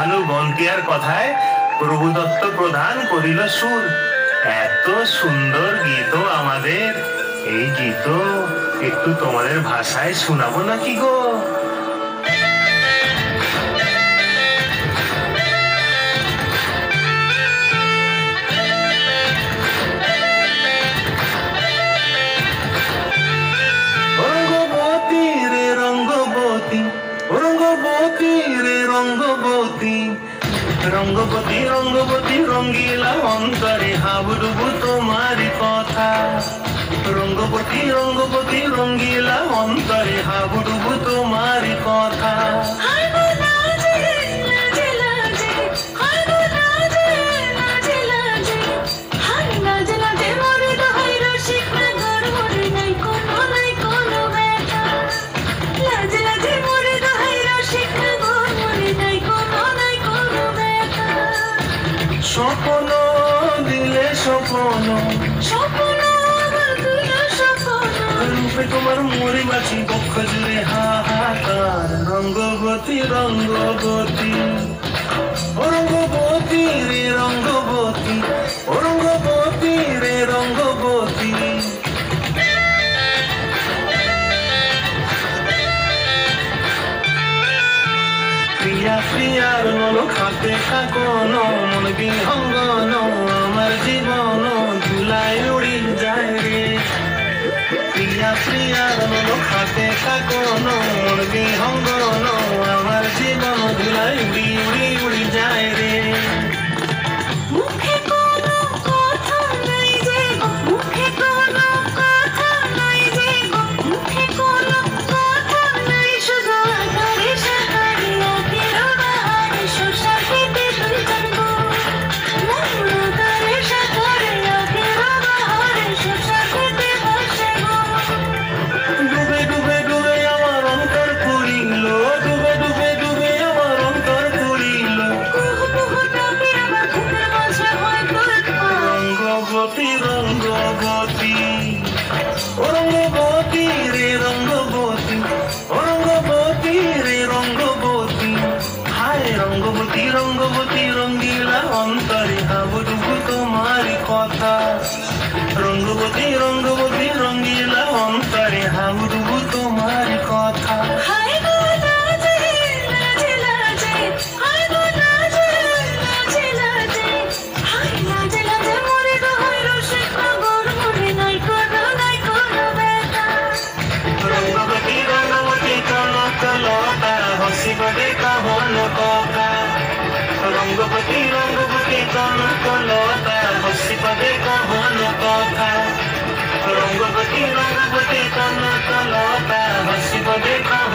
ভানু বন্তিয়ার কথায় প্রভুদত্ত প্রধান করিল সুর। এত সুন্দর গীত আমাদের, এই গীত একটু তোমাদের ভাষায় শোনাবো নাকি গো? রঙ্গবতী রে রঙ্গবতী, রঙ্গবতী রে রঙ্গবতী, রঙ্গবতী রঙ্গবতী রঙ্গিলা অন্তরে হাবুডুবু তোমারি কথা। রঙ্গবতী রঙ্গবতী রঙ্গিলা অন্তরে হাবুডুবু তোমারি কথা। স্বপ্ন দিলে স্বপ্ন, রূপে তোমার মরি বাঁচি বক্ষ জুড়ে হাহাকার। রঙ্গবতী রঙ্গবতী, ও রঙ্গবতী রে রঙ্গবতী, ও রঙ্গবতী রে রঙ্গবতী। প্রিয়া প্রিয়ার নলক হাতে কাকন, মন বিহঙ্গন আমার জীবন ধুলায় উড়ি যায় রে। প্রিয়া প্রিয়ার নলক হাতে কাকন, মন বিহঙ্গন আমার জীবন ধুলায় উড়ি উড়ি উড়ি যায় রে। রঙ্গবতী রঙ্গবতী রে রঙ্গবতী, রঙ্গবতী রে রঙ্গবতী। হায় রঙ্গবতী রঙ্গবতী রঙ্গিলা অন্তরে হাবুডুবু তোমারি কথা। রঙ্গবতী রঙ্গবতী রঙ্গিলা অন্তরে হাবুডুবু তোমারি কথা। হসিবদে কহন কথা, রঙ্গবতী রঙ্গবতী কনকলতা হসিবদে কহন কথা। রঙ্গবতী রঙ্গবতী কনকলতা হসিবদে কহন